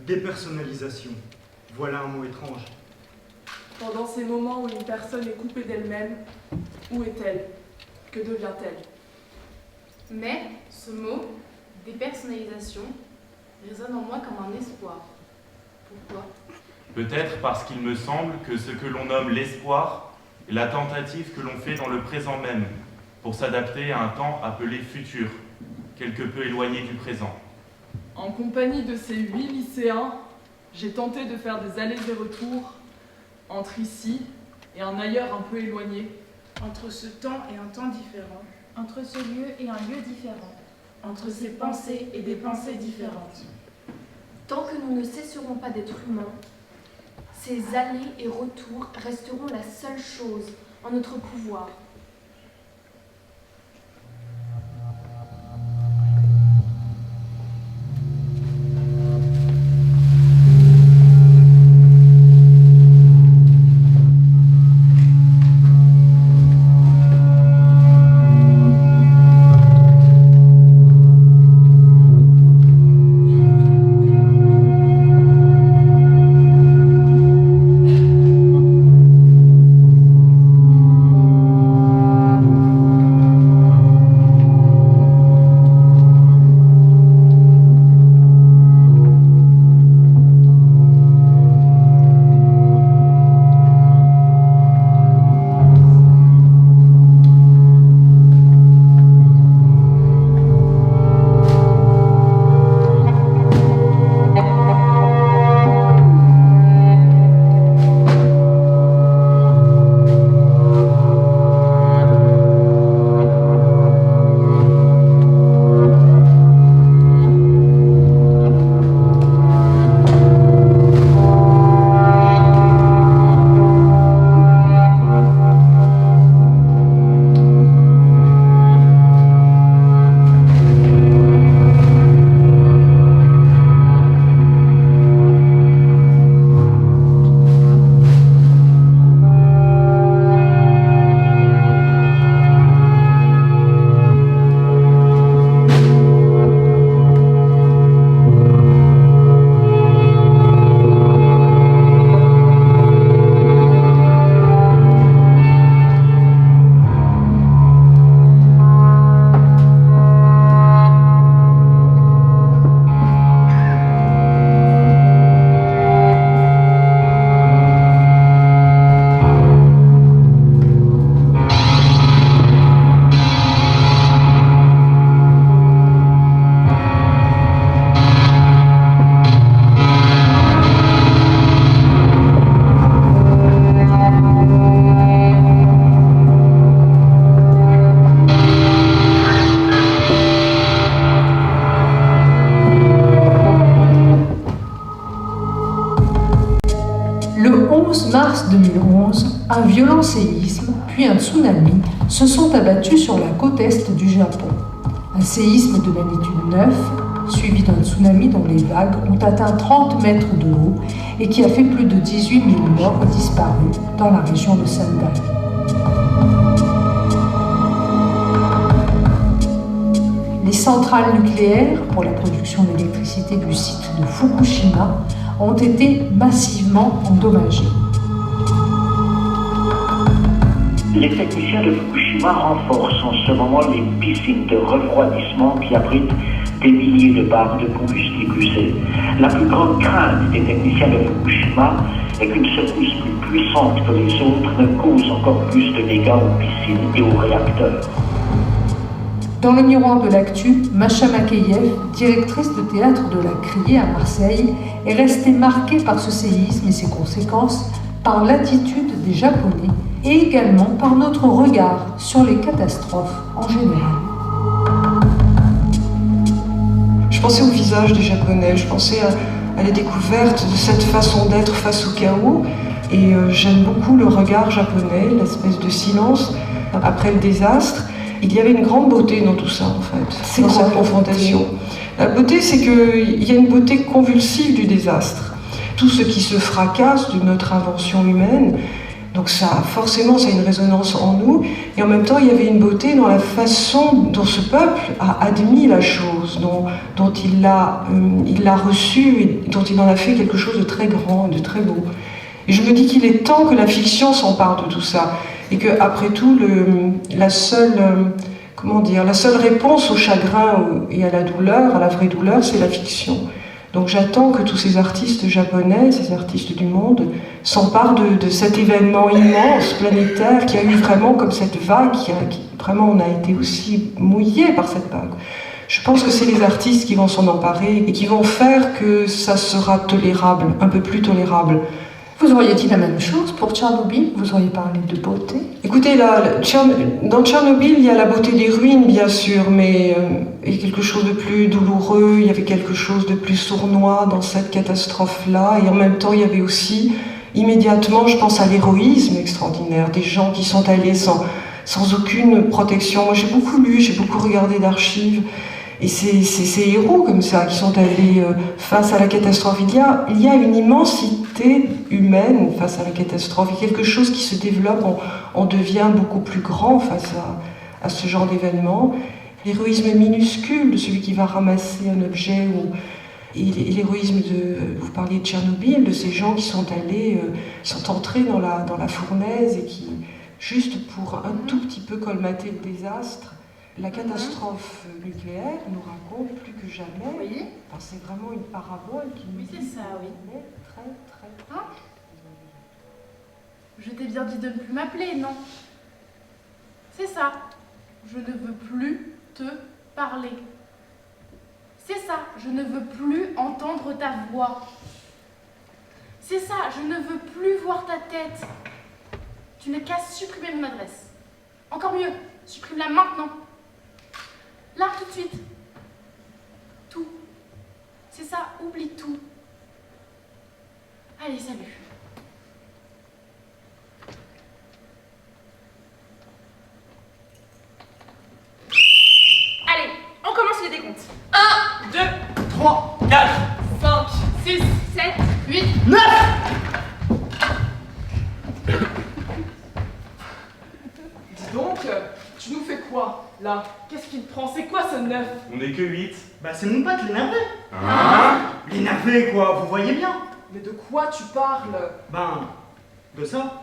Dépersonnalisation. Voilà un mot étrange. Pendant ces moments où une personne est coupée d'elle-même, où est-elle? Que devient-elle? Mais ce mot, dépersonnalisation, résonne en moi comme un espoir. Pourquoi? Peut-être parce qu'il me semble que ce que l'on nomme l'espoir est la tentative que l'on fait dans le présent même pour s'adapter à un temps appelé futur, quelque peu éloigné du présent. En compagnie de ces 8 lycéens, j'ai tenté de faire des allers et retours entre ici et un ailleurs un peu éloigné. Entre ce temps et un temps différent. Entre ce lieu et un lieu différent. Entre ces pensées et des pensées différentes. Tant que nous ne cesserons pas d'être humains, ces allers et retours resteront la seule chose en notre pouvoir. Le 11 mars 2011, un violent séisme, puis un tsunami, se sont abattus sur la côte est du Japon. Un séisme de magnitude 9, suivi d'un tsunami dont les vagues ont atteint 30 mètres de haut et qui a fait plus de 18 000 morts et disparus dans la région de Sendai. Les centrales nucléaires pour la production d'électricité du site de Fukushima ont été massivement endommagées. Les techniciens de Fukushima renforcent en ce moment les piscines de refroidissement qui abritent des milliers de barres de combustible usé. La plus grande crainte des techniciens de Fukushima est qu'une secousse plus puissante que les autres ne cause encore plus de dégâts aux piscines et aux réacteurs. Dans le miroir de l'actu, Masha Makeyev, directrice de théâtre de la Criée à Marseille, est restée marquée par ce séisme et ses conséquences, par l'attitude des Japonais et également par notre regard sur les catastrophes en général. Je pensais au visage des Japonais, je pensais à la découverte de cette façon d'être face au chaos, et j'aime beaucoup le regard japonais, l'espèce de silence après le désastre. Il y avait une grande beauté dans tout ça, en fait, dans cette confrontation. La beauté, c'est qu'il y a une beauté convulsive du désastre. Tout ce qui se fracasse de notre invention humaine Donc forcément, ça a une résonance en nous. Et en même temps, il y avait une beauté dans la façon dont ce peuple a admis la chose, dont il l'a reçue et dont il en a fait quelque chose de très grand, de très beau. Et je me dis qu'il est temps que la fiction s'empare de tout ça. Et qu'après tout, la seule réponse au chagrin et à la douleur, à la vraie douleur, c'est la fiction. Donc j'attends que tous ces artistes japonais, ces artistes du monde, s'emparent de cet événement immense, planétaire, qui a eu vraiment comme cette vague, vraiment on a été aussi mouillés par cette vague. Je pense que c'est les artistes qui vont s'en emparer et qui vont faire que ça sera tolérable, un peu plus tolérable. Vous auriez dit la même chose pour Tchernobyl? Vous auriez parlé de beauté? Écoutez, dans Tchernobyl, il y a la beauté des ruines, bien sûr, mais il y a quelque chose de plus douloureux, il y avait quelque chose de plus sournois dans cette catastrophe-là, et en même temps, il y avait aussi, immédiatement, je pense à l'héroïsme extraordinaire, des gens qui sont allés sans aucune protection. Moi, j'ai beaucoup lu, j'ai beaucoup regardé d'archives, et ces héros comme ça qui sont allés face à la catastrophe, il y a une immensité humaine face à la catastrophe, il y a quelque chose qui se développe, on devient beaucoup plus grand face à ce genre d'événement. L'héroïsme minuscule de celui qui va ramasser un objet, et l'héroïsme vous parliez de Tchernobyl, de ces gens qui sont allés, sont entrés dans la fournaise et qui, juste pour un tout petit peu colmater le désastre, la catastrophe nucléaire nous raconte plus que jamais. Oui. Enfin, c'est vraiment une parabole qui nous Oui, c'est ça, oui. Très, très. Hein? Je t'ai bien dit de ne plus m'appeler, non? C'est ça. Je ne veux plus te parler. C'est ça. Je ne veux plus entendre ta voix. C'est ça. Je ne veux plus voir ta tête. Tu n'as qu'à supprimer mon adresse. Encore mieux, supprime-la maintenant. Là, tout de suite. Tout. C'est ça, oublie tout. Allez, salut. Allez, on commence les décomptes. 1, 2, 3, 4, 5, 6, 7, 8, 9. Dis donc, tu nous fais quoi, là? Qu'est-ce qui te prend? C'est quoi ce 9? On n'est que 8. Bah c'est mon pote l'énervé. Hein? L'énervé quoi, vous voyez bien. Mais de quoi tu parles? Ben, de ça.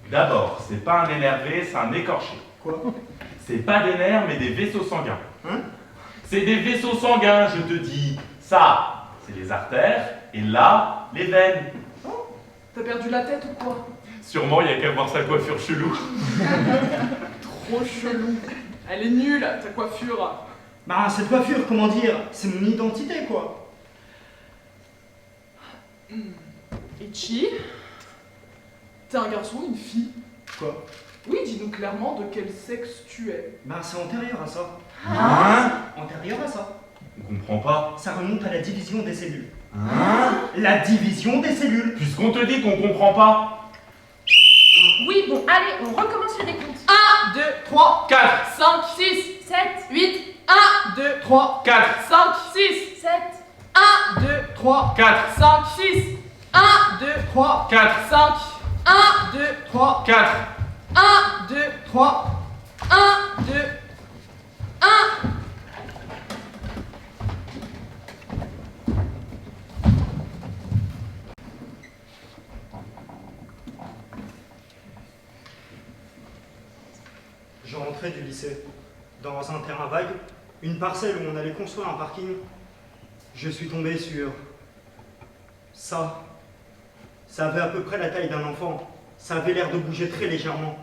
D'abord, c'est pas un énervé, c'est un écorché. Quoi? C'est pas des nerfs, mais des vaisseaux sanguins. Hein? C'est des vaisseaux sanguins, je te dis. Ça, c'est les artères, et là, les veines. Oh, t'as perdu la tête ou quoi? Sûrement, il y a qu'à voir sa coiffure chelou. Trop chelou. Elle est nulle, ta coiffure. Bah cette coiffure, comment dire, c'est mon identité quoi. Ichi, t'es un garçon ou une fille? Quoi? Oui, dis-nous clairement de quel sexe tu es. Bah c'est antérieur à ça. Hein? Antérieur à ça. On comprend pas. Ça remonte à la division des cellules. Hein? La division des cellules. Puisqu'on te dit qu'on comprend pas. Oui, bon, allez, on recommence les décomptes. 1, 2, 3, 4, 5, 6, 7, 8, 1, 2, 3, 4, 5, 6, 7, 1, 2, 3, 4, 5, 6, 1, 2, 3, 4, 5, 1, 2, 3, 4, 1, 2, 3. 1, 2, 1. Je rentrais du lycée, dans un terrain vague, une parcelle où on allait construire un parking. Je suis tombé sur ça. Ça avait à peu près la taille d'un enfant. Ça avait l'air de bouger très légèrement.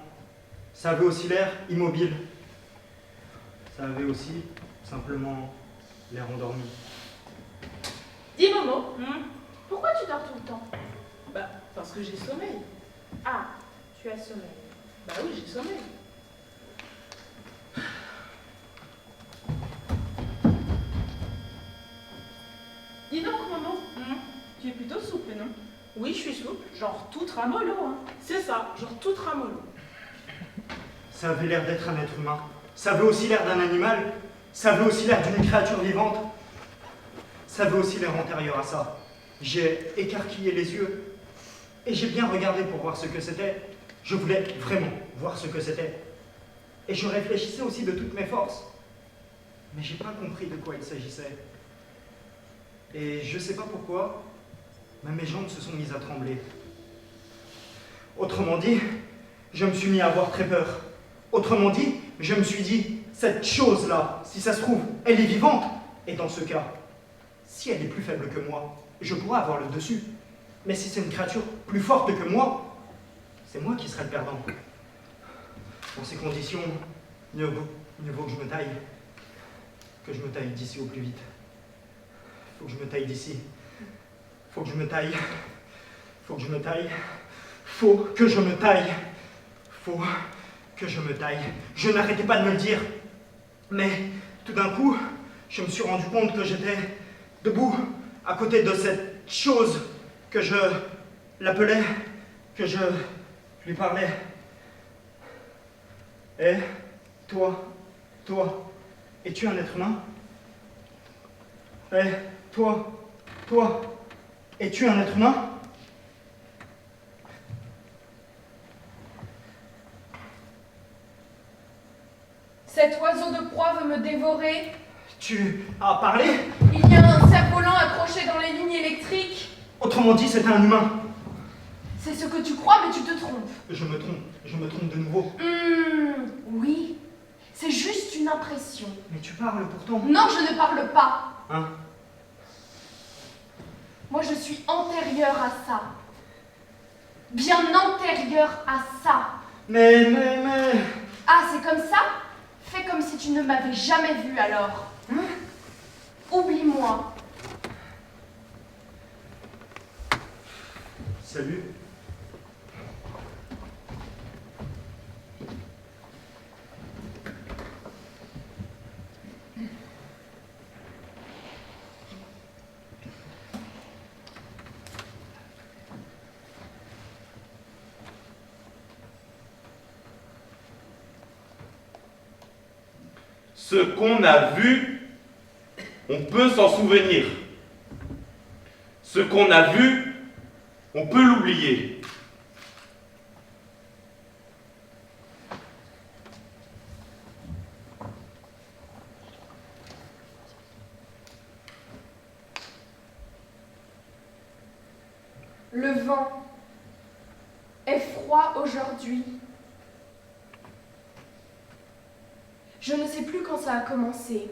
Ça avait aussi l'air immobile. Ça avait aussi simplement l'air endormi. Dis Momo, pourquoi tu dors tout le temps? Bah, parce que j'ai sommeil. Ah, tu as sommeil. Bah oui, j'ai sommeil. Dis donc Momo, Tu es plutôt souple, non? oui je suis souple. Genre tout tramolo, hein. C'est ça, genre tout tramolo. Ça avait l'air d'être un être humain. Ça avait aussi l'air d'un animal. Ça avait aussi l'air d'une créature vivante. Ça avait aussi l'air antérieur à ça. J'ai écarquillé les yeux et j'ai bien regardé pour voir ce que c'était. Je voulais vraiment voir ce que c'était. Et je réfléchissais aussi de toutes mes forces. Mais j'ai pas compris de quoi il s'agissait. Et je sais pas pourquoi, mais mes jambes se sont mises à trembler. Autrement dit, je me suis mis à avoir très peur. Autrement dit, je me suis dit, cette chose-là, si ça se trouve, elle est vivante. Et dans ce cas, si elle est plus faible que moi, je pourrais avoir le dessus. Mais si c'est une créature plus forte que moi, c'est moi qui serai le perdant. Dans ces conditions, mieux vaut que je me taille. Que je me taille d'ici au plus vite. Faut que je me taille d'ici. Faut que je me taille. Faut que je me taille. Faut que je me taille. Faut que je me taille. Je n'arrêtais pas de me le dire. Mais tout d'un coup, je me suis rendu compte que j'étais debout à côté de cette chose que je l'appelais, que je lui parlais. Et toi, es-tu un être humain? Et toi, es-tu un être humain? Cet oiseau de proie veut me dévorer. Tu as parlé? Il y a un cerf-volant accroché dans les lignes électriques. Autrement dit, c'est un humain. C'est ce que tu crois, mais tu te trompes. Je me trompe de nouveau. Oui, c'est juste une impression. Mais tu parles pourtant. Non, je ne parle pas. Hein? Moi, je suis antérieure à ça. Bien antérieure à ça. Mais... Ah, c'est comme ça? Fais comme si tu ne m'avais jamais vue alors. Hein? Oublie-moi. Salut. Ce qu'on a vu, on peut s'en souvenir. Ce qu'on a vu, on peut l'oublier. Le vent est froid aujourd'hui. Je ne sais plus quand ça a commencé.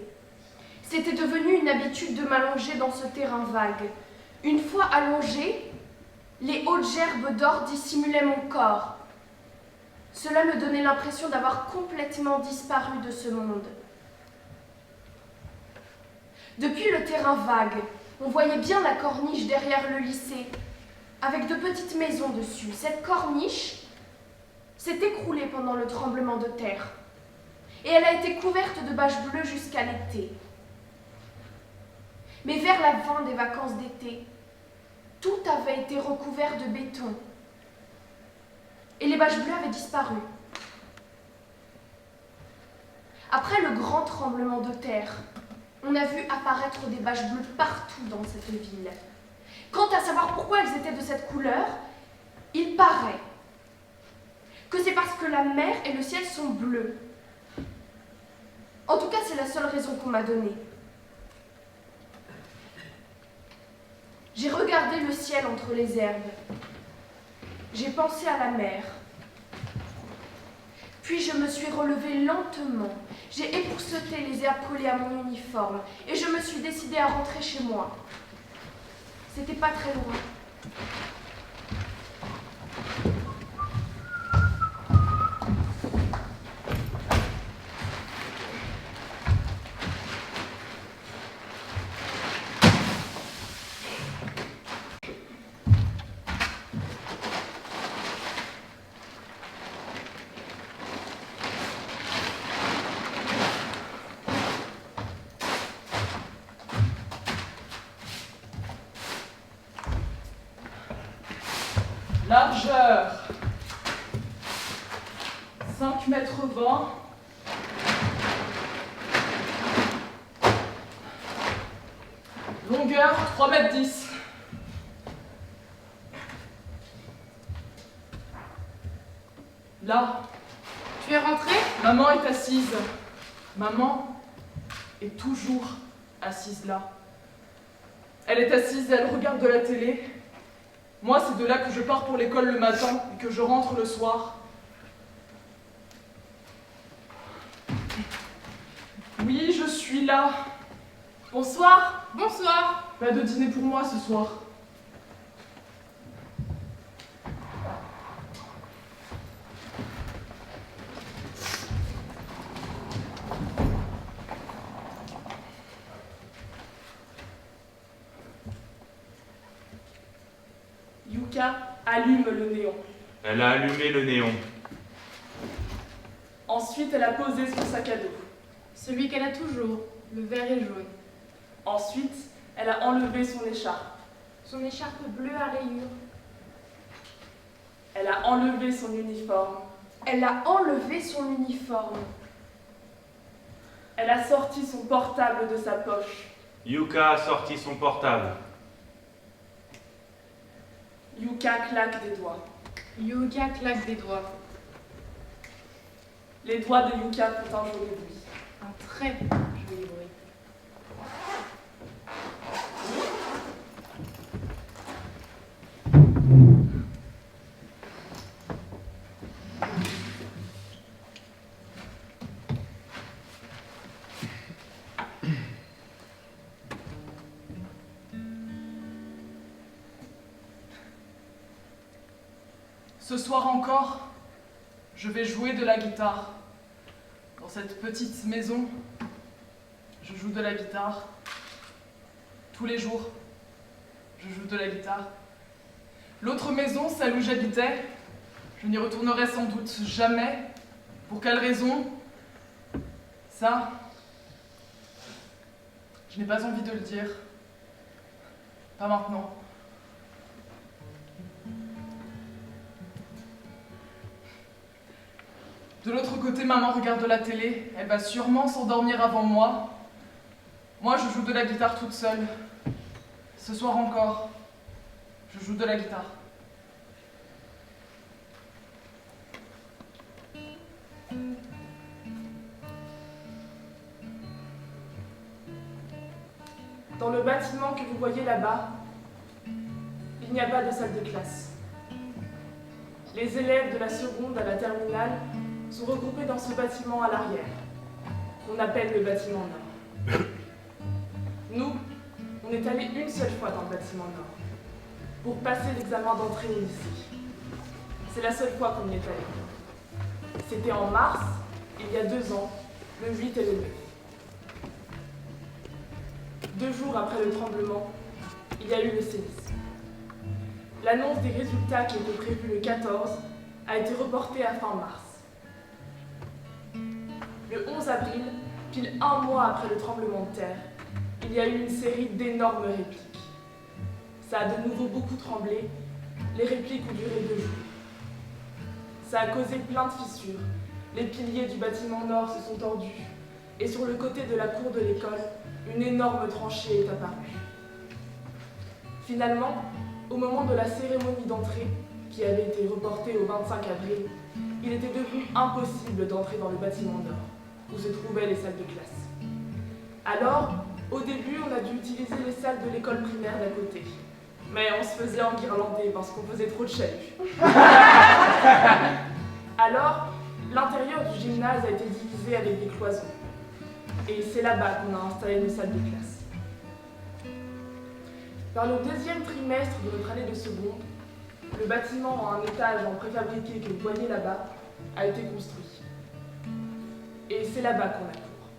C'était devenu une habitude de m'allonger dans ce terrain vague. Une fois allongée, les hautes gerbes d'or dissimulaient mon corps. Cela me donnait l'impression d'avoir complètement disparu de ce monde. Depuis le terrain vague, on voyait bien la corniche derrière le lycée, avec de petites maisons dessus. Cette corniche s'est écroulée pendant le tremblement de terre. Et elle a été couverte de bâches bleues jusqu'à l'été. Mais vers la fin des vacances d'été, tout avait été recouvert de béton. Et les bâches bleues avaient disparu. Après le grand tremblement de terre, on a vu apparaître des bâches bleues partout dans cette ville. Quant à savoir pourquoi elles étaient de cette couleur, il paraît que c'est parce que la mer et le ciel sont bleus. En tout cas, c'est la seule raison qu'on m'a donnée. J'ai regardé le ciel entre les herbes. J'ai pensé à la mer. Puis je me suis relevée lentement. J'ai épousseté les herbes collées à mon uniforme et je me suis décidée à rentrer chez moi. C'était pas très loin. Largeur 5 mètres 20. Longueur 3 mètres 10. Là, Tu es rentrée? maman est assise. Maman est toujours assise là. Elle est assise, elle regarde de la télé. Moi, c'est de là que je pars pour l'école le matin et que je rentre le soir. Oui, je suis là. Bonsoir. Bonsoir. Pas de dîner pour moi ce soir. Yuka allume le néon. Elle a allumé le néon. Ensuite, elle a posé son sac à dos. Celui qu'elle a toujours, le vert et jaune. Ensuite, elle a enlevé son écharpe. Son écharpe bleue à rayures. Elle a enlevé son uniforme. Elle a enlevé son uniforme. Elle a sorti son portable de sa poche. Yuka a sorti son portable. Yuka claque des doigts. Yuka claque des doigts. Les doigts de Yuka font un joli bruit. Un très joli bruit. Ce soir encore, je vais jouer de la guitare. Dans cette petite maison, je joue de la guitare. Tous les jours, je joue de la guitare. L'autre maison, celle où j'habitais, je n'y retournerai sans doute jamais. Pour quelle raison? Ça, je n'ai pas envie de le dire. Pas maintenant. De l'autre côté, maman regarde la télé. Elle va sûrement s'endormir avant moi. Moi, je joue de la guitare toute seule. Ce soir encore, je joue de la guitare. Dans le bâtiment que vous voyez là-bas, il n'y a pas de salle de classe. Les élèves de la seconde à la terminale sont regroupés dans ce bâtiment à l'arrière, qu'on appelle le bâtiment Nord. Nous, on est allés une seule fois dans le bâtiment Nord, pour passer l'examen d'entrée au lycée. C'est la seule fois qu'on y est allé. C'était en mars, il y a 2 ans, le 8 et le 9. 2 jours après le tremblement, il y a eu le séisme. L'annonce des résultats qui était prévue le 14 a été reportée à fin mars. Le 11 avril, pile 1 mois après le tremblement de terre, il y a eu une série d'énormes répliques. Ça a de nouveau beaucoup tremblé, les répliques ont duré 2 jours. Ça a causé plein de fissures, les piliers du bâtiment nord se sont tordus, et sur le côté de la cour de l'école, une énorme tranchée est apparue. Finalement, au moment de la cérémonie d'entrée, qui avait été reportée au 25 avril, il était devenu impossible d'entrer dans le bâtiment nord, où se trouvaient les salles de classe. Alors, au début, on a dû utiliser les salles de l'école primaire d'à côté. Mais on se faisait enguirlander parce qu'on faisait trop de chahut. Alors, l'intérieur du gymnase a été divisé avec des cloisons. Et c'est là-bas qu'on a installé nos salles de classe. Vers le 2e trimestre de notre année de seconde, le bâtiment en un étage en préfabriqué que vous voyez là-bas a été construit. Et c'est là-bas qu'on a cours.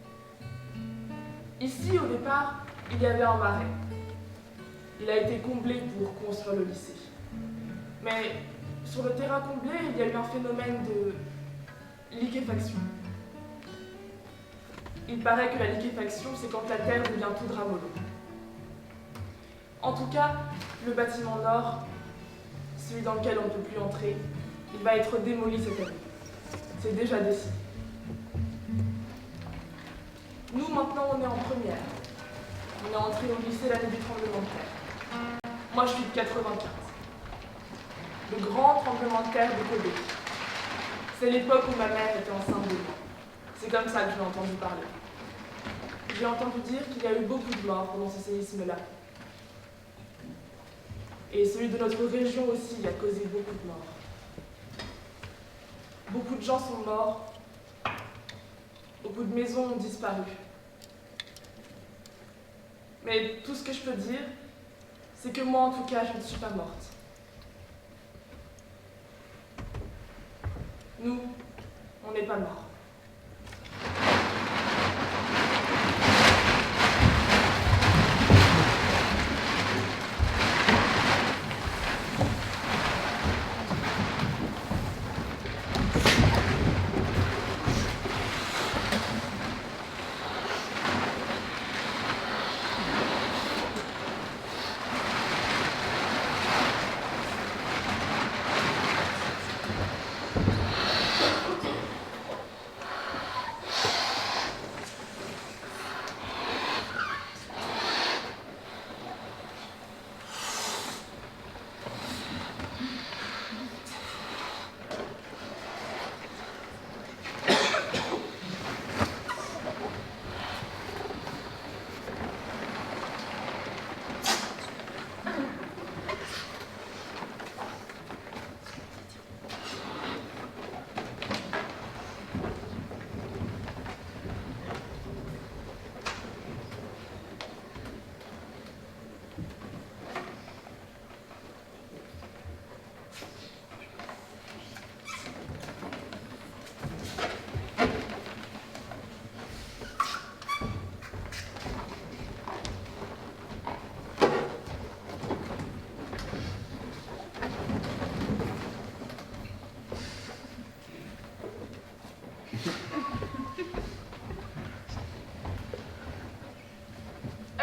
Ici, au départ, il y avait un marais. Il a été comblé pour construire le lycée. Mais sur le terrain comblé, il y a eu un phénomène de liquéfaction. Il paraît que la liquéfaction, c'est quand la terre devient tout ramollo. En tout cas, le bâtiment nord, celui dans lequel on ne peut plus entrer, il va être démoli cette année. C'est déjà décidé. Nous, maintenant, on est en première. On est entré au lycée l'année du tremblement de terre. Moi, je suis de 95. Le grand tremblement de terre de Kobe. C'est l'époque où ma mère était enceinte de moi. C'est comme ça que j'ai entendu parler. J'ai entendu dire qu'il y a eu beaucoup de morts pendant ce séisme-là. Et celui de notre région aussi a causé beaucoup de morts. Beaucoup de gens sont morts. Beaucoup de maisons ont disparu. Mais tout ce que je peux dire, c'est que moi, en tout cas, je ne suis pas morte. Nous, on n'est pas morts.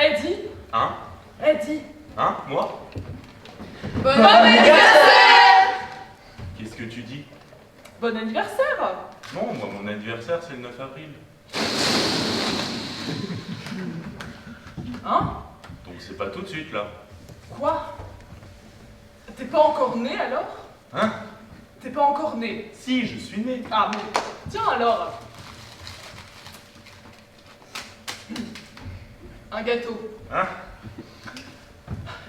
Eddie? Hein? Eddie? Hein? Moi? Bon anniversaire! Qu'est-ce que tu dis? Bon anniversaire! Non, moi, mon anniversaire, c'est le 9 avril. Hein? Donc c'est pas tout de suite, là. Quoi? T'es pas encore né alors? Hein? T'es pas encore né? Si, je suis né. Ah mais tiens alors! Un gâteau. Hein?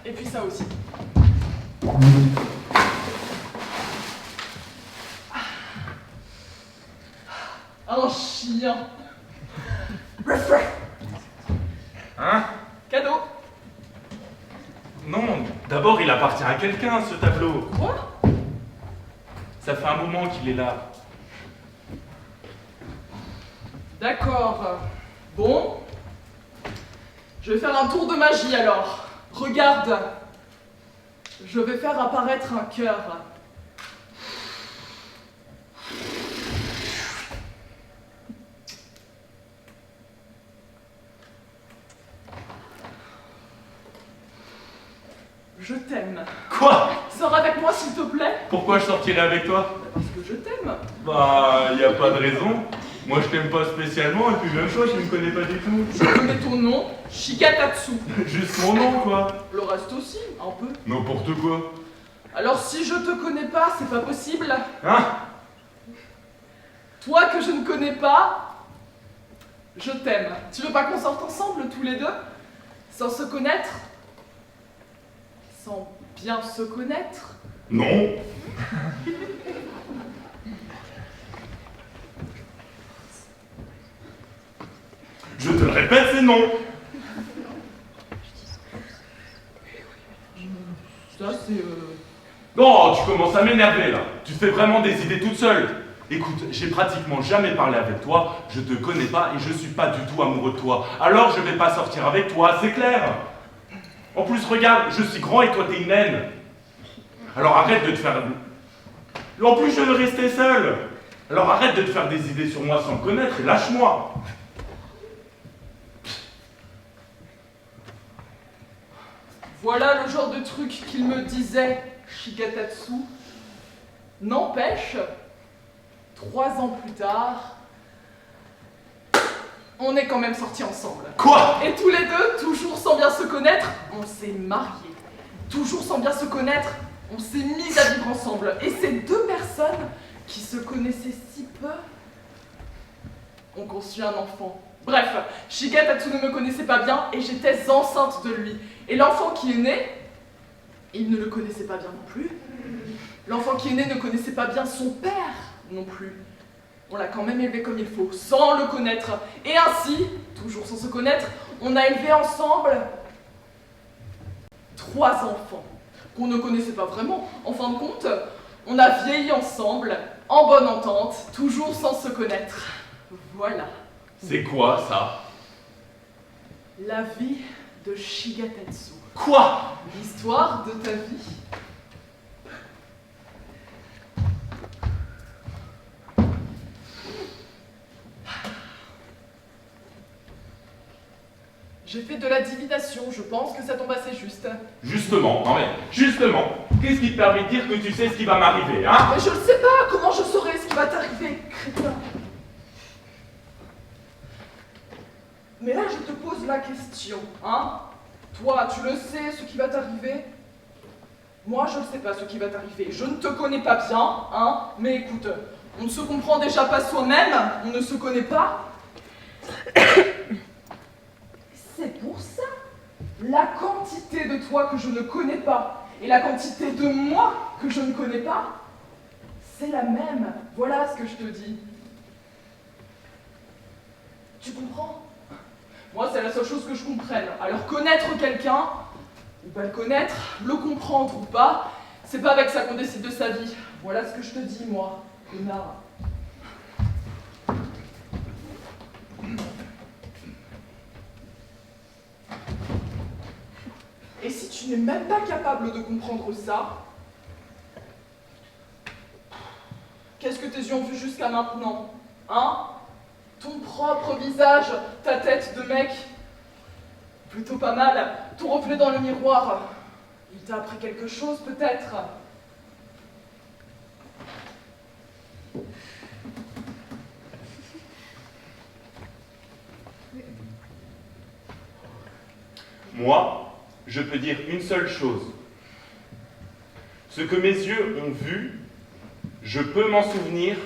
Et puis ça aussi. Un chien. Hein? Cadeau. Non, d'abord il appartient à quelqu'un, ce tableau. Quoi? Ça fait un moment qu'il est là. D'accord. Bon. Je vais faire un tour de magie alors. Regarde. Je vais faire apparaître un cœur. Je t'aime. Quoi? Sors avec moi s'il te plaît. Pourquoi je sortirais avec toi? Parce que je t'aime. Bah, y a pas de raison. Moi, je t'aime pas spécialement, et puis même toi, je ne me connais pas du tout. Je connais ton nom, Shikatatsu. Juste mon nom, quoi. Le reste aussi, un peu. N'importe quoi. Alors si je te connais pas, c'est pas possible. Hein? Toi que je ne connais pas, je t'aime. Tu veux pas qu'on sorte ensemble tous les deux? Sans se connaître? Sans bien se connaître? Non. Je te le répète, c'est non. Ça c'est... Oh, tu commences à m'énerver, là. Tu te fais vraiment des idées toute seule. Écoute, j'ai pratiquement jamais parlé avec toi, je te connais pas et je suis pas du tout amoureux de toi. Alors je vais pas sortir avec toi, c'est clair. En plus, regarde, je suis grand et toi t'es une naine. Alors arrête de te faire... En plus, je veux rester seul. Alors arrête de te faire des idées sur moi sans me connaître et lâche-moi. Voilà le genre de truc qu'il me disait, Shikatatsu. N'empêche, 3 ans plus tard, on est quand même sortis ensemble. Quoi? Et tous les deux, toujours sans bien se connaître, on s'est mariés. Toujours sans bien se connaître, on s'est mis à vivre ensemble. Et c'est 2 personnes qui se connaissaient si peu, ont conçu un enfant. Bref, Shigetatsu ne me connaissait pas bien et j'étais enceinte de lui. Et l'enfant qui est né, il ne le connaissait pas bien non plus. L'enfant qui est né ne connaissait pas bien son père non plus. On l'a quand même élevé comme il faut, sans le connaître. Et ainsi, toujours sans se connaître, on a élevé ensemble 3 enfants, qu'on ne connaissait pas vraiment. En fin de compte, on a vieilli ensemble, en bonne entente, toujours sans se connaître. Voilà. C'est quoi, ça? La vie de Shigetatsu. Quoi? L'histoire de ta vie. J'ai fait de la divination, je pense que ça tombe assez juste. Justement, non mais, justement, qu'est-ce qui te permet de dire que tu sais ce qui va m'arriver, hein? Mais je ne sais pas, comment je saurais ce qui va t'arriver, crétin. Mais là, je te pose la question, hein? Toi, tu le sais, ce qui va t'arriver? Moi, je ne sais pas ce qui va t'arriver. Je ne te connais pas bien, hein? Mais écoute, on ne se comprend déjà pas soi-même, on ne se connaît pas. C'est pour ça. La quantité de toi que je ne connais pas et la quantité de moi que je ne connais pas, c'est la même. Voilà ce que je te dis. Tu comprends? Moi, c'est la seule chose que je comprenne. Alors, connaître quelqu'un, ou pas le connaître, le comprendre ou pas, c'est pas avec ça qu'on décide de sa vie. Voilà ce que je te dis, moi, connard. Et si tu n'es même pas capable de comprendre ça, qu'est-ce que tes yeux ont vu jusqu'à maintenant? Hein? Ton propre visage, ta tête de mec, plutôt pas mal, ton reflet dans le miroir, il t'a appris quelque chose peut-être? Moi, je peux dire une seule chose. Ce que mes yeux ont vu, je peux m'en souvenir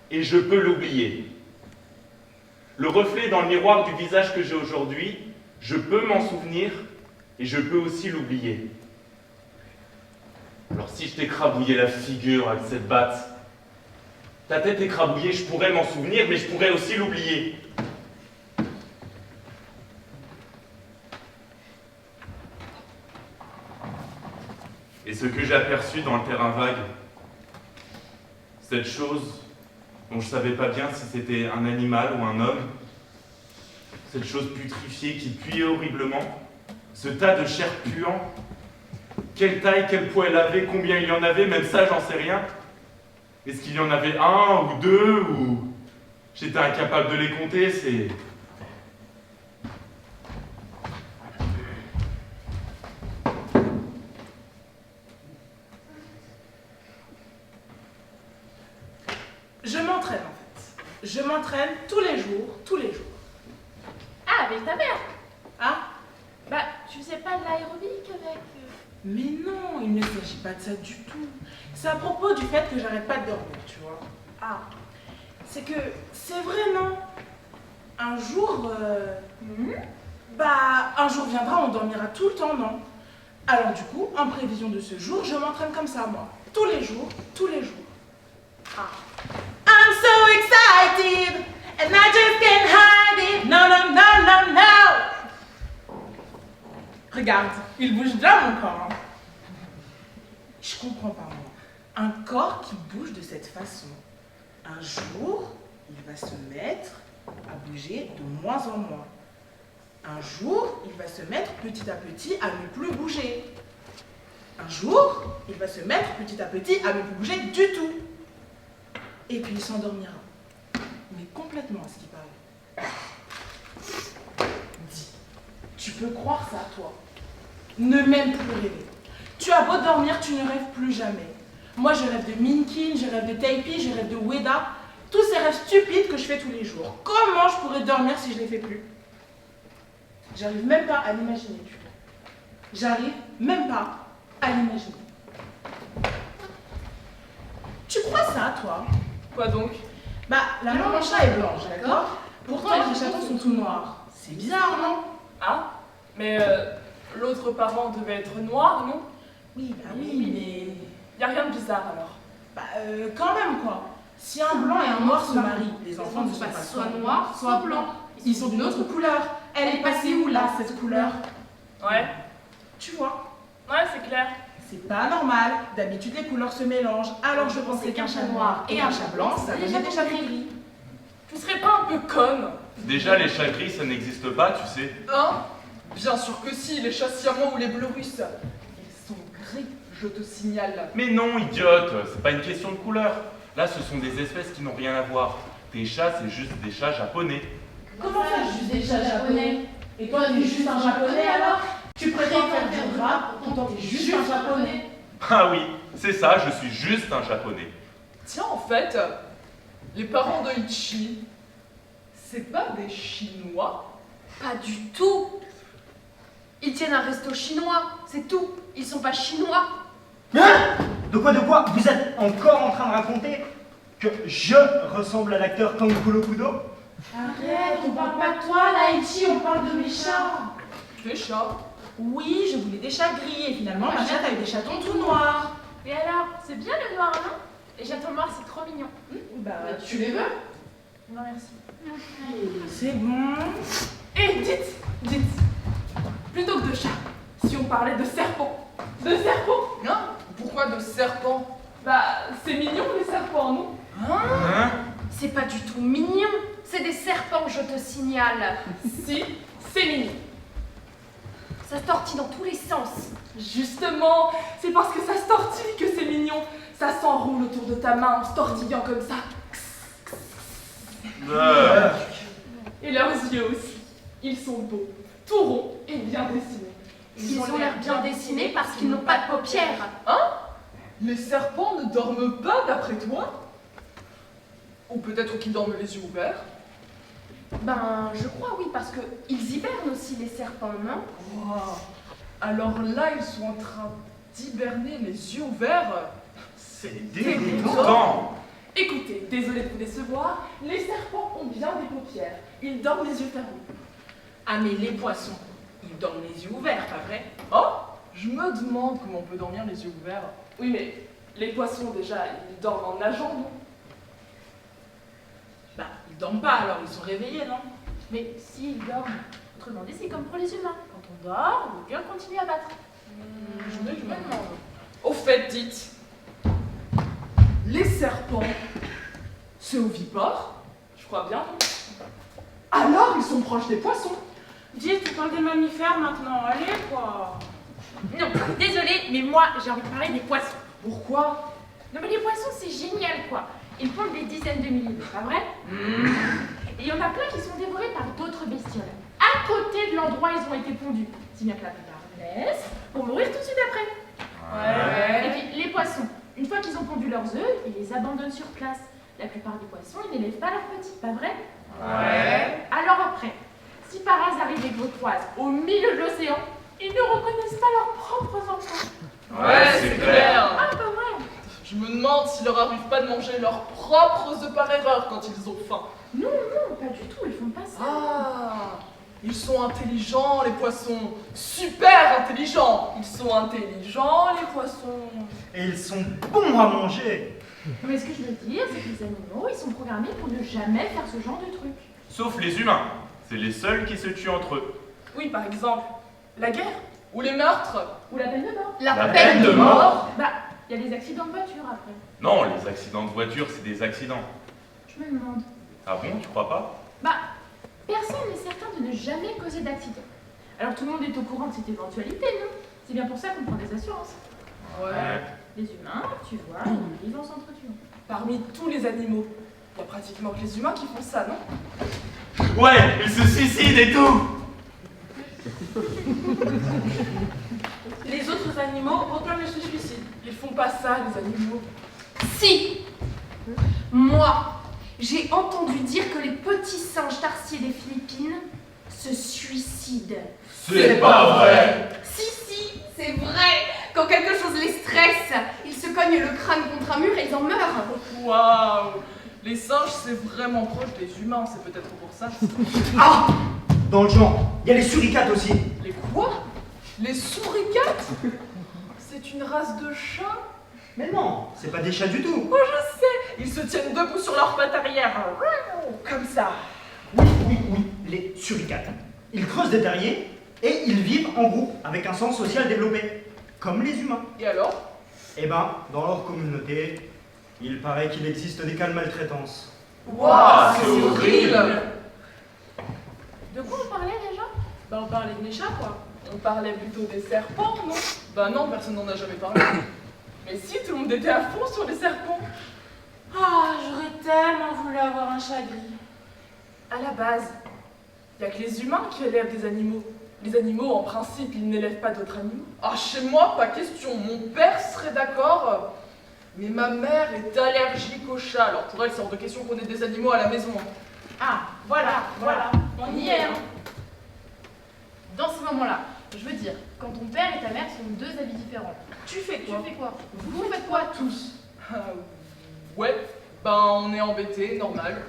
et je peux l'oublier. Le reflet dans le miroir du visage que j'ai aujourd'hui, je peux m'en souvenir et je peux aussi l'oublier. Alors si je t'écrabouillais la figure avec cette batte, ta tête écrabouillée, je pourrais m'en souvenir, mais je pourrais aussi l'oublier. Et ce que j'ai aperçu dans le terrain vague, cette chose dont je ne savais pas bien si c'était un animal ou un homme, cette chose putrifiée qui puait horriblement, ce tas de chair puant, quelle taille, quel poids elle avait, combien il y en avait, même ça j'en sais rien. Est-ce qu'il y en avait 1 ou 2 ou... J'étais incapable de les compter, c'est... Je m'entraîne en fait. Je m'entraîne tous les jours, tous les jours. Ah, avec ta mère. Hein? Bah, tu faisais pas de l'aérobic avec... Mais non, il ne s'agit pas de ça du tout. C'est à propos du fait que j'arrête pas de dormir, tu vois. Ah, c'est que, c'est vrai, non? Un jour, un jour viendra, on dormira tout le temps, non? Alors du coup, en prévision de ce jour, je m'entraîne comme ça, moi. Tous les jours, tous les jours. Ah. I'm so excited, and I just can't hide it. No, no, no, no, no. Regarde, il bouge bien mon corps. Hein. Je comprends pas, moi. Un corps qui bouge de cette façon. Un jour, il va se mettre à bouger de moins en moins. Un jour, il va se mettre petit à petit à ne plus bouger. Un jour, il va se mettre petit à petit à ne plus bouger du tout. Et puis il s'endormira. Mais complètement à ce qui paraît. Dis, tu peux croire ça, toi? Ne même plus rêver. Tu as beau dormir, tu ne rêves plus jamais. Moi, je rêve de Minkin, je rêve de Taipi, je rêve de Ueda. Tous ces rêves stupides que je fais tous les jours. Comment je pourrais dormir si je les fais plus? J'arrive même pas à l'imaginer, tu vois. J'arrive même pas à l'imaginer. Tu crois ça, toi? Quoi donc? Bah, la maman chat est blanche, d'accord? Pourtant, les chatons sont tout noirs. C'est bizarre, non? Ah, mais l'autre parent devait être noir, non? Oui, bah oui, mais... Y a rien de bizarre alors. Bah, quand même, quoi. Si un blanc et un noir se marient, les enfants ne sont pas soit noirs, soit blancs. Ils sont d'une autre couleur. Elle est passée où, là, cette couleur? Ouais, Tu vois? ouais, c'est clair. C'est pas normal. D'habitude, les couleurs se mélangent. Alors je pensais qu'un chat noir et un chat blanc, ça donnait des chats gris. Tu serais pas un peu conne? Déjà, les chats gris, ça n'existe pas, tu sais. Hein? Bien sûr que si, les chats siamois ou les bleus russes. Ils sont gris, je te signale. Mais non, idiote, c'est pas une question de couleur. Là, ce sont des espèces qui n'ont rien à voir. Tes chats, c'est juste des chats japonais. Comment ça, juste des chats japonais? Et toi, tu es juste un japonais alors? Tu prétends faire du rap, pourtant t'es juste un japonais. Ah oui, c'est ça, je suis juste un japonais. Tiens, en fait, les parents de Ichi, c'est pas des Chinois? Pas du tout. Ils tiennent un resto chinois, c'est tout. Ils sont pas chinois. Hein? De quoi? Vous êtes encore en train de raconter que je ressemble à l'acteur Kankulo Kudo? Arrête, on parle pas de toi, Laichi, on parle de mes chats. Des chats? Oui, je voulais des chats gris et finalement ma chatte a eu des chatons tout noirs. Et alors, c'est bien le noir, non? Les chatons noirs, c'est trop mignon. Bah, tu les veux? Non, merci. C'est bon. Et dites, plutôt que de chat, si on parlait de serpent. De serpent? Hein? Pourquoi de serpents? Bah, c'est mignon les serpents, non? Hein? C'est pas du tout mignon. C'est des serpents, je te signale. Si, c'est mignon. Ça se tortille dans tous les sens. Justement, c'est parce que ça se tortille que c'est mignon. Ça s'enroule autour de ta main en se tortillant comme ça. Et leurs yeux aussi. Ils sont beaux, tout ronds et bien dessinés. Ils ont l'air bien dessinés parce qu'ils n'ont pas de paupières. Hein? Les serpents ne dorment pas d'après toi? Ou peut-être qu'ils dorment les yeux ouverts? Ben, je crois oui, parce que ils hibernent aussi les serpents, non? Wow. Alors là, ils sont en train d'hiberner les yeux ouverts. C'est Dégoûtant. Écoutez, désolé de vous décevoir, les serpents ont bien des paupières. Ils dorment les yeux fermés. Ah mais les poissons, ils dorment les yeux ouverts, pas vrai? Oh, je me demande comment on peut dormir les yeux ouverts. Oui, mais les poissons, déjà, ils dorment en nageant, non? Bah, ils dorment pas alors, ils sont réveillés, non? Mais s'ils dorment, autrement dit, c'est comme pour les humains. Quand on dort, on veut bien continuer à battre. Je me demande. Au fait, dites, les serpents, c'est ovipares? Je crois bien. Alors ils sont proches des poissons. Dis, tu parles des mammifères maintenant, allez quoi. Non, désolé, mais moi, j'ai envie de parler des poissons. Pourquoi? Non, mais les poissons, c'est génial, quoi. Ils pondent des dizaines de milliers, pas vrai? Et il y en a plein qui sont dévorés par d'autres bestioles. À côté de l'endroit où ils ont été pondus. Si bien que la plupart naissent pour mourir tout de suite après. Et puis, les poissons, une fois qu'ils ont pondu leurs œufs, ils les abandonnent sur place. La plupart des poissons, ils n'élèvent pas leurs petits, pas vrai? Alors après, si par hasard ils dégrosent au milieu de l'océan, ils ne reconnaissent pas leurs propres enfants. C'est clair. Ah, pas vrai? Je me demande s'il leur arrive pas de manger leurs propres œufs par erreur quand ils ont faim. Non, non, pas du tout, ils font pas ça. Ah, ils sont intelligents, les poissons. Super intelligents. Ils sont intelligents, les poissons. Et ils sont bons à manger. Mais ce que je veux dire, c'est que les animaux, ils sont programmés pour ne jamais faire ce genre de truc. Sauf les humains. C'est les seuls qui se tuent entre eux. Oui, par exemple, la guerre. Ou les meurtres. Ou la peine de mort. La peine de mort? Bah, il y a des accidents de voiture après. Non, les accidents de voiture, c'est des accidents. Je me demande. Ah bon, tu crois pas? Bah, personne n'est certain de ne jamais causer d'accident. Alors tout le monde est au courant de cette éventualité, non? C'est bien pour ça qu'on prend des assurances. Ouais. Les humains, tu vois, ils vivent en s'entretuant. Parmi tous les animaux, il y a pratiquement que les humains qui font ça, non? Ouais, ils se suicident et tout. Les autres animaux, aucun ne se suicide. Ils font pas ça, les animaux. Si! Moi, j'ai entendu dire que les petits singes tarsiers des Philippines se suicident. C'est pas vrai. Si, c'est vrai! Quand quelque chose les stresse, ils se cognent cognent le crâne contre un mur et ils en meurent. Waouh! Les singes, c'est vraiment proche des humains, c'est peut-être pour ça. Ah! Dans le genre, il y a les suricates aussi. Les quoi? Les souricates? C'est une race de chats? Mais non, c'est pas des chats du tout. Oh, je sais! Ils se tiennent debout sur leurs pattes arrière. Comme ça. Oui, les suricates. Ils creusent des terriers et ils vivent en groupe avec un sens social développé, comme les humains. Et alors? Eh ben, dans leur communauté, il paraît qu'il existe des cas de maltraitance. Waouh, c'est horrible! De quoi on parlait déjà? Bah, on parlait de mes chats, quoi. On parlait plutôt des serpents, non? Bah non, personne n'en a jamais parlé. Mais si, tout le monde était à fond sur les serpents. Ah, j'aurais tellement voulu avoir un chat gris. À la base, il n'y a que les humains qui élèvent des animaux. Les animaux, en principe, ils n'élèvent pas d'autres animaux. Ah, chez moi, pas question. Mon père serait d'accord. Mais ma mère est allergique aux chats. Alors pour elle, c'est hors de question qu'on ait des animaux à la maison. Ah, voilà, on y est. Hein. Dans ce moment-là, je veux dire, quand ton père et ta mère sont deux avis différents, Tu fais quoi? Vous faites quoi tous? Ouais, ben on est embêtés, normal.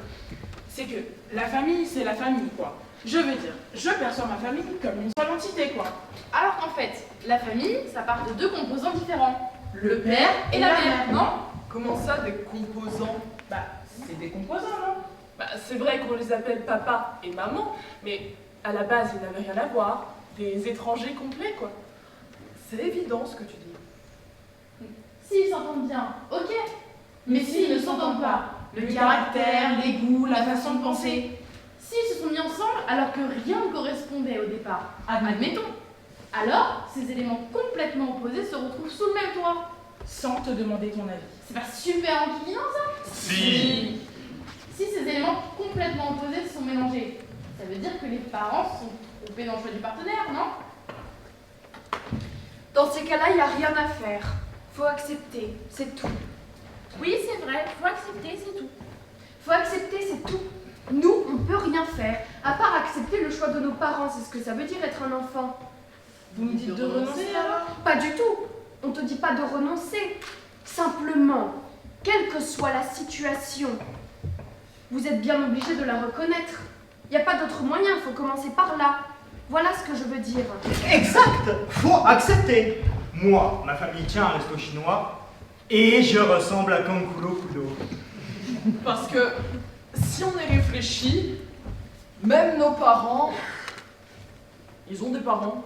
C'est que la famille, c'est la famille, quoi. Je veux dire, je perçois ma famille comme une seule entité, quoi. Alors qu'en fait, la famille, ça part de deux composants différents. Le père et la mère, non? Comment ça, des composants? Bah, c'est des composants, non? Bah, c'est vrai qu'on les appelle papa et maman, mais à la base, ils n'avaient rien à voir. Des étrangers complets, quoi. C'est évident ce que tu dis. S'ils s'entendent bien, ok. Mais s'ils ne s'entendent pas, le caractère, les goûts, la façon de penser, s'ils se sont mis ensemble alors que rien ne correspondait au départ, admettons, alors ces éléments complètement opposés se retrouvent sous le même toit. Sans te demander ton avis. C'est pas super enquilinant ça? Si. Si ces éléments complètement opposés se sont mélangés, ça veut dire que les parents se sont trompés dans le choix du partenaire, non? Dans ces cas-là, il n'y a rien à faire. Faut accepter, c'est tout. Oui, c'est vrai, faut accepter, c'est tout. Faut accepter, c'est tout. Nous, on peut rien faire, à part accepter le choix de nos parents. C'est ce que ça veut dire être un enfant. Vous me dites de renoncer, alors? Pas du tout. On te dit pas de renoncer. Simplement, quelle que soit la situation, vous êtes bien obligé de la reconnaître. Il n'y a pas d'autre moyen, il faut commencer par là. Voilà ce que je veux dire. Exact! Faut accepter. Moi, ma famille tient un resto chinois et je ressemble à Kankulo Kudo. Parce que si on y réfléchit, même nos parents, ils ont des parents.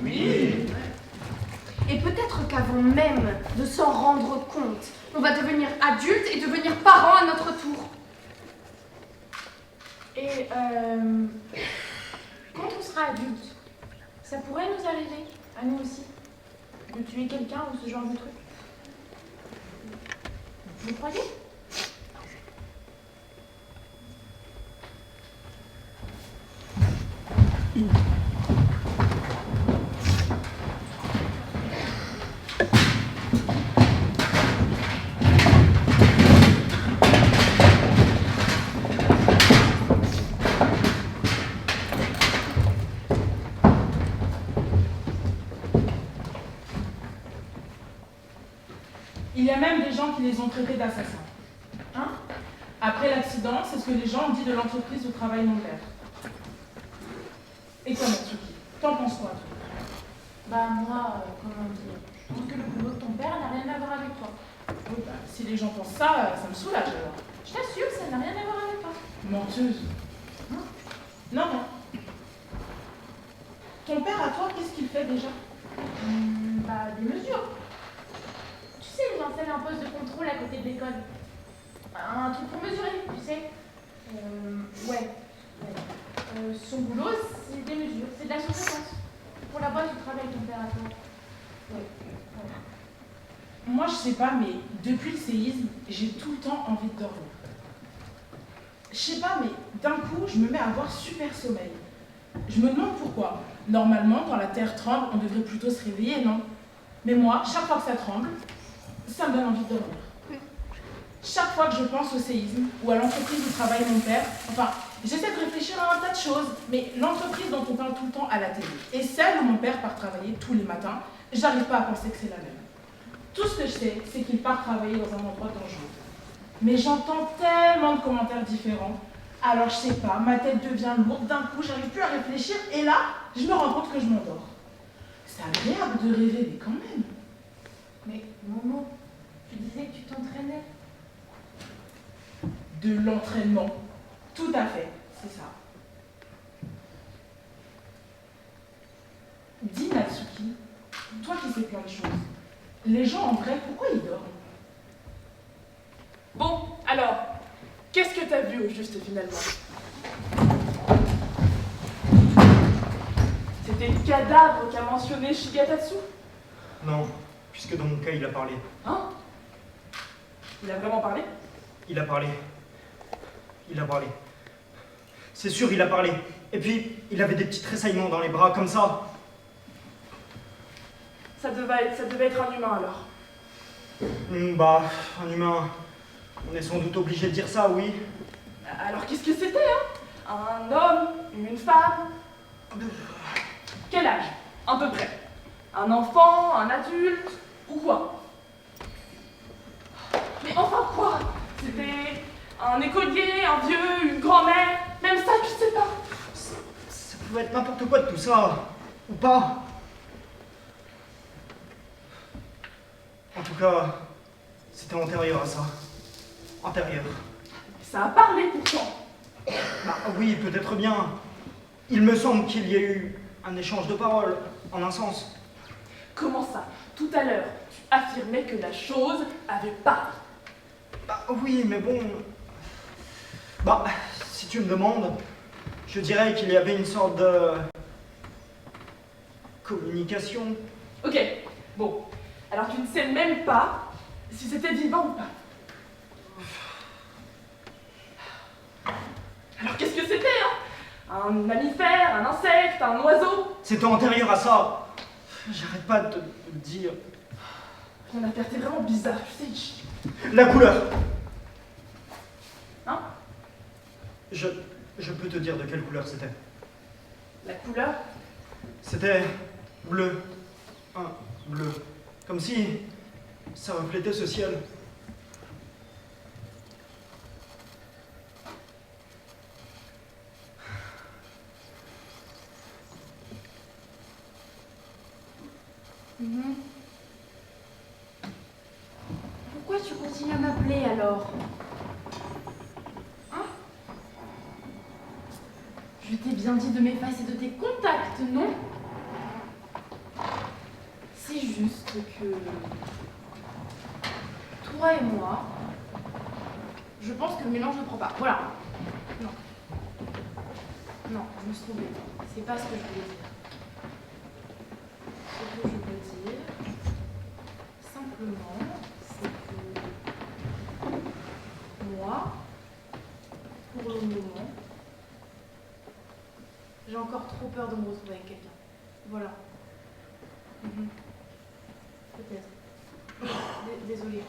Oui. Et peut-être qu'avant même de s'en rendre compte, on va devenir adulte et devenir parents à notre tour. Et quand on sera adulte, ça pourrait nous arriver, à nous aussi, de tuer quelqu'un ou ce genre de truc. Vous croyez? Il y a même des gens qui les ont traités d'assassins. Hein? Après l'accident, c'est ce que les gens ont dit de l'entreprise où travaille mon père. Et toi, Matsuki, t'en penses quoi, toi? Bah moi, comment dire, je pense que le boulot de ton père n'a rien à voir avec toi. Oui, bah, si les gens pensent ça, ça me soulage alors. Je t'assure, ça n'a rien à voir avec toi. Menteuse. Hein? Non, non. Ton père, à toi, qu'est-ce qu'il fait déjà? Bah des mesures. Tu sais, il installe un poste de contrôle à côté de l'école. Un truc pour mesurer, tu sais. Ouais. Son boulot, c'est des mesures, c'est de la sous-traitance. Pour la boîte, tu travailles ton père à toi. Ouais. Voilà. Moi, je sais pas, mais depuis le séisme, j'ai tout le temps envie de dormir. Je sais pas, mais d'un coup, je me mets à avoir super sommeil. Je me demande pourquoi. Normalement, quand la terre tremble, on devrait plutôt se réveiller, non? Mais moi, chaque fois que ça tremble, ça me donne envie de dormir. Chaque fois que je pense au séisme ou à l'entreprise où travaille mon père, enfin, j'essaie de réfléchir à un tas de choses, mais l'entreprise dont on parle tout le temps à la télé et celle où mon père part travailler tous les matins, j'arrive pas à penser que c'est la même. Tout ce que je sais, c'est qu'il part travailler dans un endroit dangereux. Mais j'entends tellement de commentaires différents. Alors je sais pas, ma tête devient lourde d'un coup, j'arrive plus à réfléchir, et là, je me rends compte que je m'endors. C'est agréable de rêver, mais quand même. Mais Momo, tu disais que tu t'entraînais. De l'entraînement. Tout à fait, c'est ça. Dis Natsuki, toi qui sais plein de choses, les gens en vrai, pourquoi ils dorment? Bon, alors, qu'est-ce que t'as vu au juste finalement? C'était le cadavre qu'a mentionné Shigatatsu? Non, puisque dans mon cas, il a parlé. Hein? Il a vraiment parlé? Il a parlé. Il a parlé. C'est sûr, il a parlé. Et puis, il avait des petits tressaillements dans les bras, comme ça. Ça devait être un humain alors. Bah, un humain. On est sans doute obligé de dire ça, oui. Alors qu'est-ce que c'était, hein? Un homme? Une femme? Quel âge? À peu près. Un enfant? Un adulte? Ou quoi? Mais enfin quoi? C'était un écolier, un vieux, une grand-mère? Même ça, je sais pas. Ça pouvait être n'importe quoi de tout ça. Ou pas. En tout cas, c'était antérieur à ça. Antérieur. Ça a parlé pourtant. Bah oui, peut-être bien. Il me semble qu'il y a eu un échange de paroles, en un sens. Comment ça? Tout à l'heure, tu affirmais que la chose avait parlé. Bah oui, mais bon... Bah, si tu me demandes, je dirais qu'il y avait une sorte de... communication. Ok, bon. Alors tu ne sais même pas si c'était vivant ou pas. Alors qu'est-ce que c'était, hein? Un mammifère, un insecte, un oiseau? C'était antérieur à ça. J'arrête pas de le dire. Ton affaire, t'es vraiment bizarre, tu sais. La couleur. Hein? Je peux te dire de quelle couleur c'était. La couleur? C'était bleu. Un bleu. Comme si ça reflétait ce ciel. Pourquoi tu continues à m'appeler alors? Hein? Je t'ai bien dit de m'effacer de tes contacts, non? C'est juste que... toi et moi... Je pense que le mélange ne prend pas. Voilà. Non. Non, je me suis trompée. C'est pas ce que je voulais dire. Ce que je veux dire, simplement, c'est que moi, pour le moment, j'ai encore trop peur de me retrouver avec quelqu'un. Voilà. Peut-être. Désolée.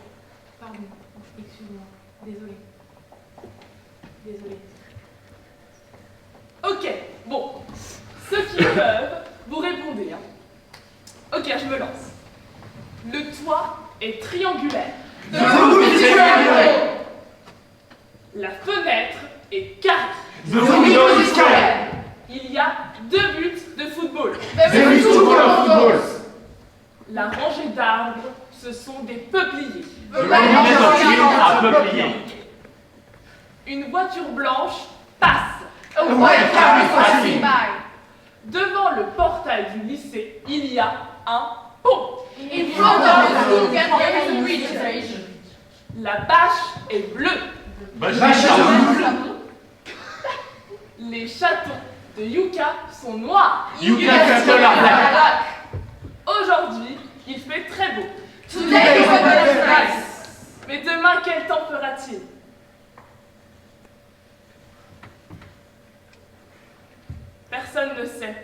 Pardon. Excuse-moi. Désolée. Désolée. Ok, bon. Ceux qui peuvent, vous répondez, hein. Ok, je me lance. Le toit est triangulaire. La fenêtre est carrée. Il y a 2 buts de football. La rangée d'arbres, ce sont des peupliers. Une voiture blanche passe. Devant le portail du lycée, il y a un pont. La bâche est bleue. Les chatons de Yuka sont noirs. Aujourd'hui, il fait très beau. Mais demain, quel temps fera-t-il? Personne ne sait.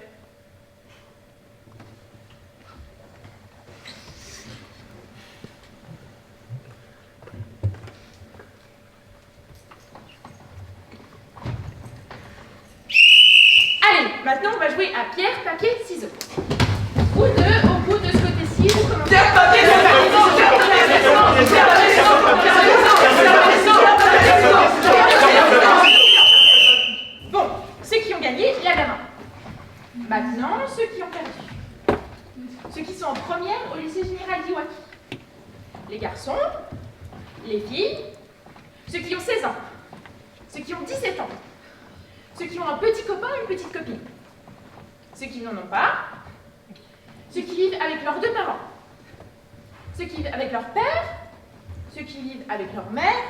Allez, maintenant on va jouer à pierre, papier, ciseaux. Ou deux au bout de ce côté-ci, ou comme un... Pierre, papier, ciseaux! ceux qui sont en première au lycée général d'Iwaki. Les garçons, les filles, ceux qui ont 16 ans, ceux qui ont 17 ans, ceux qui ont un petit copain ou une petite copine, ceux qui n'en ont pas, ceux qui vivent avec leurs deux parents, ceux qui vivent avec leur père, ceux qui vivent avec leur mère,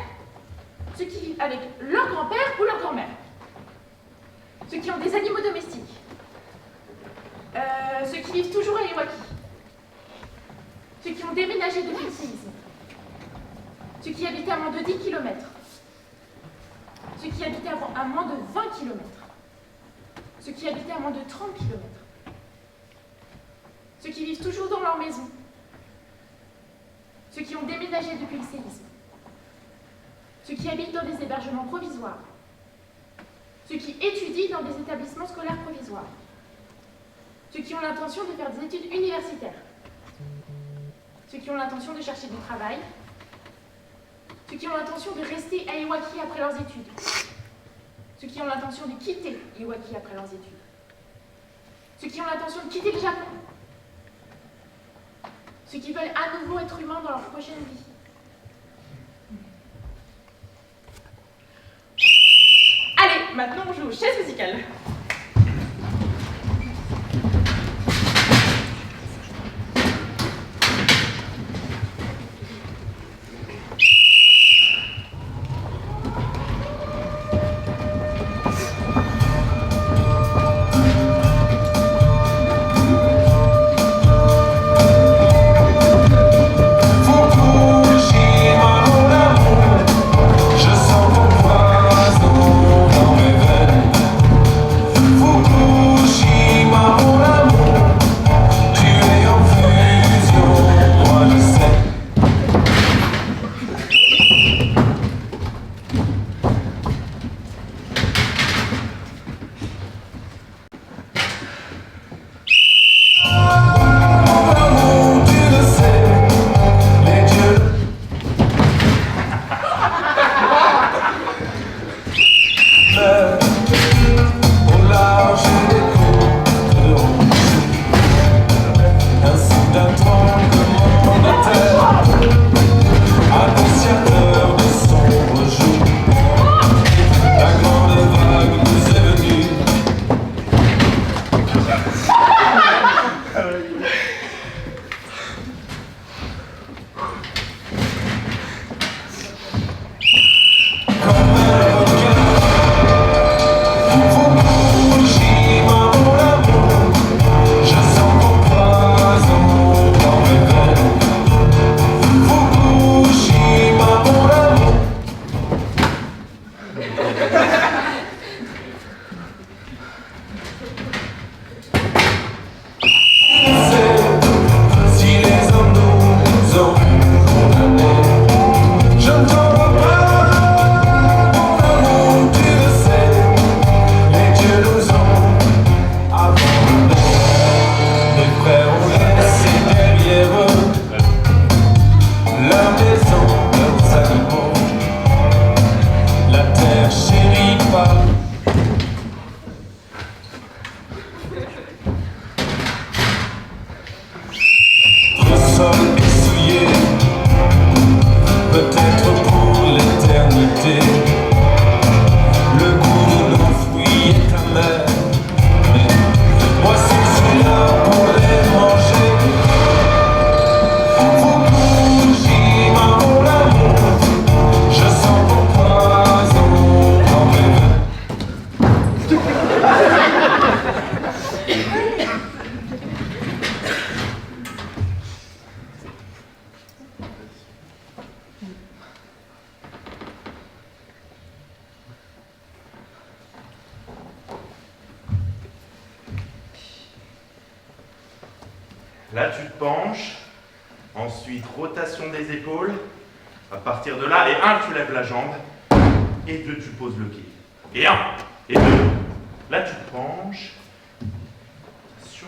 ceux qui vivent avec leur grand-père ou leur grand-mère, ceux qui ont des animaux domestiques, ceux qui vivent toujours à Iwaki, ceux qui ont déménagé depuis le séisme, ceux qui habitent à moins de 10 km, ceux qui habitaient à moins de 20 km, ceux qui habitaient à moins de 30 km, ceux qui vivent toujours dans leur maison, ceux qui ont déménagé depuis le séisme, ceux qui habitent dans des hébergements provisoires, ceux qui étudient dans des établissements scolaires provisoires, ceux qui ont l'intention de faire des études universitaires, ceux qui ont l'intention de chercher du travail, ceux qui ont l'intention de rester à Iwaki après leurs études, ceux qui ont l'intention de quitter Iwaki après leurs études, ceux qui ont l'intention de quitter le Japon, ceux qui veulent à nouveau être humains dans leur prochaine vie. Allez, maintenant on joue aux chaises musicales. Là, tu te penches. Ensuite, rotation des épaules. À partir de là, et 1, tu lèves la jambe. Et 2, tu poses le pied. Et 1, et 2. Là, tu te penches. Rotation.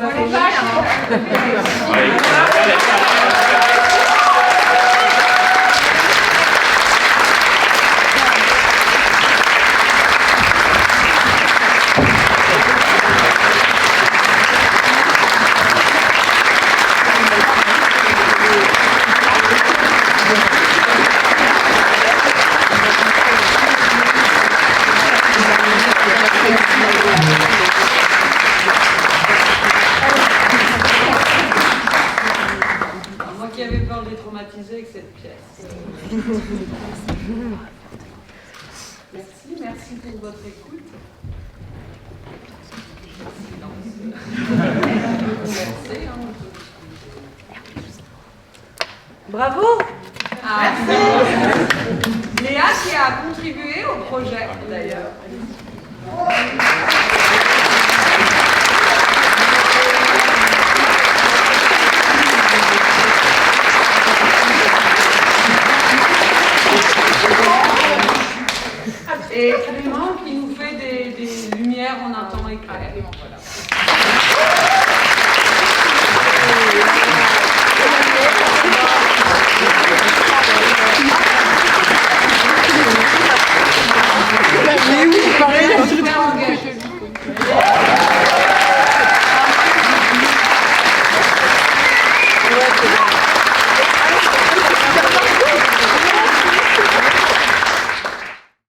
Ah bah, les vaches. Moi qui avais peur de les traumatiser avec cette pièce. Merci pour votre écoute. Bravo! Léa qui a contribué au projet d'ailleurs. Et Clément qui nous fait des lumières en un temps éclair. voilà.